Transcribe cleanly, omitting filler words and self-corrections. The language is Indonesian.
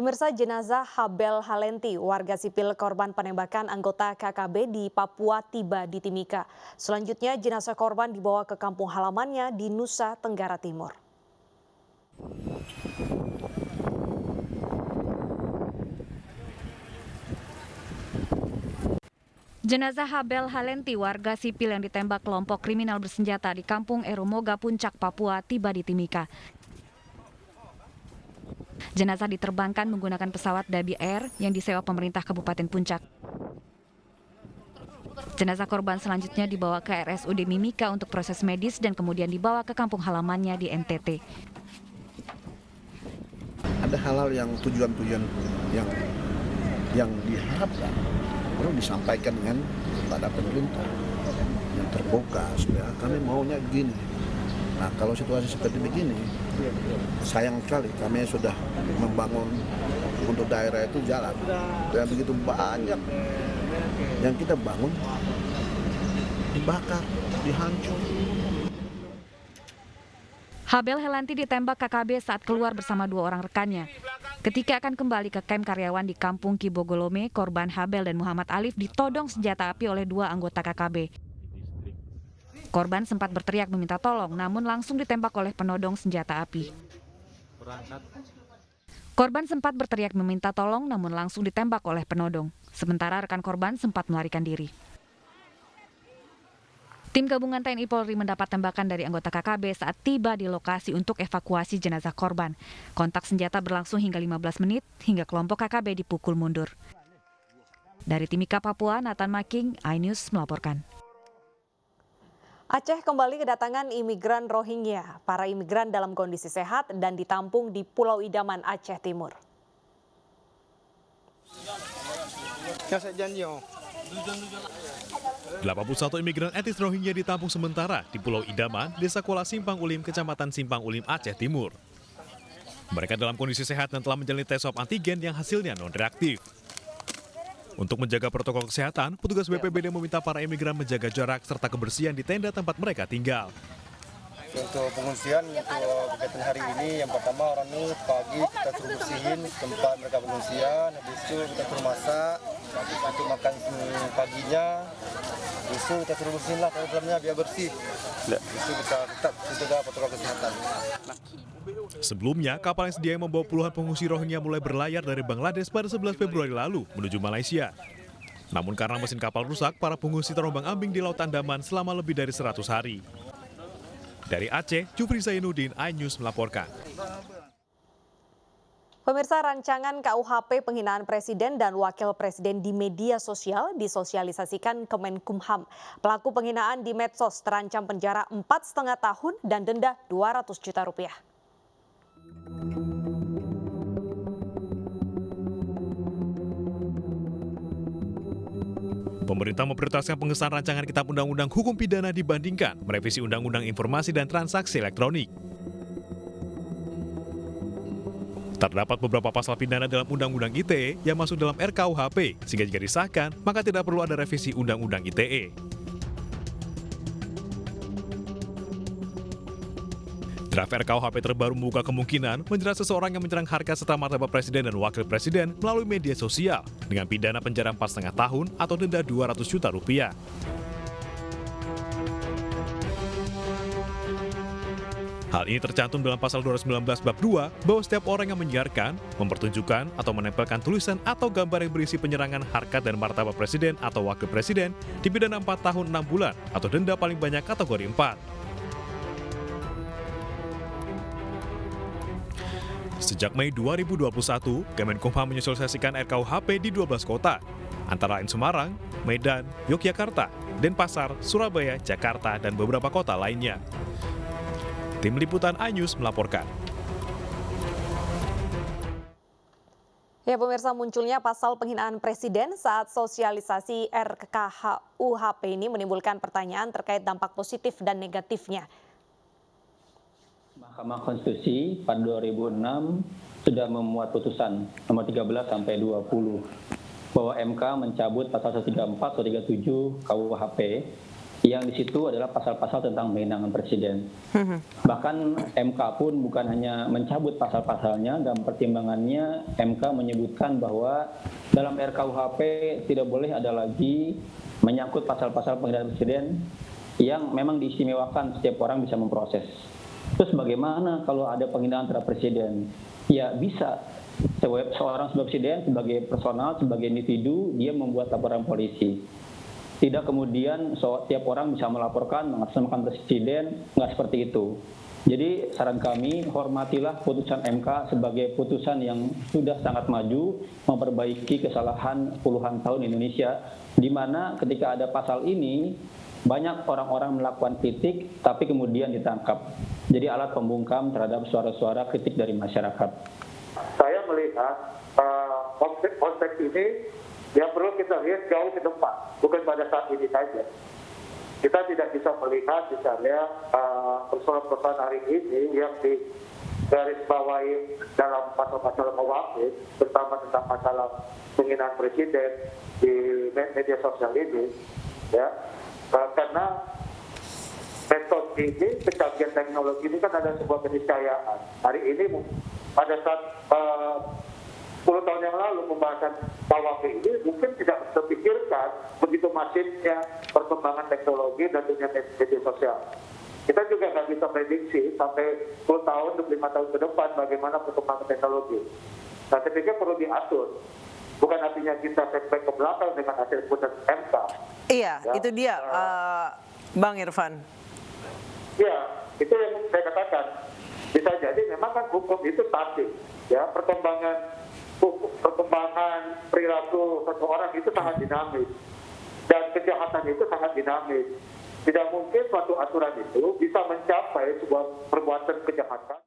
Pemirsa, jenazah Habel Halenti, warga sipil korban penembakan anggota KKB di Papua tiba di Timika. Selanjutnya jenazah korban dibawa ke kampung halamannya di Nusa Tenggara Timur. Jenazah Habel Halenti, warga sipil yang ditembak kelompok kriminal bersenjata di Kampung Eromoga, Puncak, Papua, tiba di Timika. Jenazah diterbangkan menggunakan pesawat Dabi Air yang disewa pemerintah Kabupaten Puncak. Jenazah korban selanjutnya dibawa ke RSUD Mimika untuk proses medis dan kemudian dibawa ke kampung halamannya di NTT. Ada hal-hal yang tujuan-tujuan yang diharapkan perlu disampaikan dengan kepada pemerintah yang terbuka supaya kami maunya gini. Nah, kalau situasi seperti begini, sayang sekali kami sudah membangun untuk daerah itu jalan. Dan begitu banyak yang kita bangun, dibakar, dihancur. Habel Halenti ditembak KKB saat keluar bersama 2 orang rekannya. Ketika akan kembali ke kamp karyawan di Kampung Kibogolome, korban Habel dan Muhammad Alif ditodong senjata api oleh 2 anggota KKB. Korban sempat berteriak meminta tolong, namun langsung ditembak oleh penodong senjata api. Korban sempat berteriak meminta tolong, namun langsung ditembak oleh penodong. Sementara rekan korban sempat melarikan diri. Tim gabungan TNI Polri mendapat tembakan dari anggota KKB saat tiba di lokasi untuk evakuasi jenazah korban. Kontak senjata berlangsung hingga 15 menit hingga kelompok KKB dipukul mundur. Dari Timika, Papua, Nathan Making, iNews melaporkan. Aceh kembali kedatangan imigran Rohingya. Para imigran dalam kondisi sehat dan ditampung di Pulau Idaman, Aceh Timur. 81 imigran etnis Rohingya ditampung sementara di Pulau Idaman, Desa Kuala Simpang Ulim, Kecamatan Simpang Ulim, Aceh Timur. Mereka dalam kondisi sehat dan telah menjalani tes swab antigen yang hasilnya non-reaktif. Untuk menjaga protokol kesehatan, petugas BPBD meminta para imigran menjaga jarak serta kebersihan di tenda tempat mereka tinggal. Untuk pengungsian untuk kegiatan hari ini, yang pertama orang ini pagi kita suruh bersihin tempat mereka pengungsian, habis itu kita suruh masak untuk makan paginya, habis itu kita suruh bersihin lah dalamnya biar bersih. Habis itu kita tetap jaga protokol kesehatan. Sebelumnya, kapal yang sedia membawa puluhan pengungsi Rohingya mulai berlayar dari Bangladesh pada 11 Februari lalu menuju Malaysia. Namun karena mesin kapal rusak, para pengungsi terombang-ambing di Laut Andaman selama lebih dari 100 hari. Dari Aceh, Jufri Zainuddin, iNews melaporkan. Pemirsa, rancangan KUHP penghinaan presiden dan wakil presiden di media sosial disosialisasikan Kemenkumham. Pelaku penghinaan di medsos terancam penjara 4,5 tahun dan denda Rp200 juta. Pemerintah memprioritaskan pengesahan rancangan Kitab Undang-Undang Hukum Pidana dibandingkan merevisi Undang-Undang Informasi dan Transaksi Elektronik. Terdapat beberapa pasal pidana dalam Undang-Undang ITE yang masuk dalam RKUHP, sehingga jika disahkan, maka tidak perlu ada revisi Undang-Undang ITE. Draft RKUHP terbaru membuka kemungkinan menjerat seseorang yang menyerang harkat serta martabat presiden dan wakil presiden melalui media sosial dengan pidana penjara 4,5 tahun atau denda Rp200 juta. Hal ini tercantum dalam pasal 219 bab 2 bahwa setiap orang yang menyiarkan, mempertunjukkan atau menempelkan tulisan atau gambar yang berisi penyerangan harkat dan martabat presiden atau wakil presiden dipidana 4 tahun 6 bulan atau denda paling banyak kategori 4. Sejak Mei 2021, Kemenkumham menyosialisasikan RKUHP di 12 kota, antara lain Semarang, Medan, Yogyakarta, Denpasar, Surabaya, Jakarta, dan beberapa kota lainnya. Tim Liputan iNews melaporkan. Ya pemirsa, munculnya pasal penghinaan presiden saat sosialisasi RKUHP ini menimbulkan pertanyaan terkait dampak positif dan negatifnya. Mahkamah Konstitusi pada 2006 sudah memuat putusan nomor 13 sampai 20 bahwa MK mencabut pasal 134 atau 137 KUHP yang di situ adalah pasal-pasal tentang kewenangan presiden. Bahkan MK pun bukan hanya mencabut pasal-pasalnya, dalam pertimbangannya MK menyebutkan bahwa dalam RKUHP tidak boleh ada lagi menyangkut pasal-pasal penghinaan presiden yang memang diistimewakan setiap orang bisa memproses. Terus bagaimana kalau ada penghinaan terhadap presiden? Ya bisa. Seorang sebagai presiden, sebagai personal, sebagai individu, dia membuat laporan polisi. Tidak kemudian setiap orang bisa melaporkan mengatasnamakan presiden, nggak seperti itu. Jadi saran kami, hormatilah putusan MK sebagai putusan yang sudah sangat maju, memperbaiki kesalahan puluhan tahun Indonesia, di mana ketika ada pasal ini, banyak orang-orang melakukan kritik, tapi kemudian ditangkap. Jadi alat pembungkam terhadap suara-suara kritik dari masyarakat. Saya melihat konteks ini yang perlu kita lihat jauh ke depan, bukan pada saat ini saja. Kita tidak bisa melihat misalnya persoalan-persoalan hari ini yang digarisbawahi dalam pasal-pasal KUHP, terutama tentang masalah penghinaan presiden di media sosial ini, ya, karena metode ini, kecanggihan teknologi ini kan ada sebuah keniscayaan. Hari ini pada saat 10 tahun yang lalu pembahasan KUHP ini mungkin tidak terpikirkan begitu masifnya perkembangan teknologi dan dunia media sosial. Kita juga nggak bisa prediksi sampai 10 tahun, 25 tahun ke depan bagaimana perkembangan teknologi. Nah, saya pikir perlu diatur. Bukan artinya kita setback ke belakang dengan hasil putusan MK. Iya, ya, itu dia, Bang Irfan. Ya, itu yang saya katakan. Bisa jadi memang kan hukum itu statis, ya, perkembangan perilaku seseorang itu sangat dinamis dan kejahatan itu sangat dinamis. Tidak mungkin suatu aturan itu bisa mencapai sebuah perbuatan kejahatan.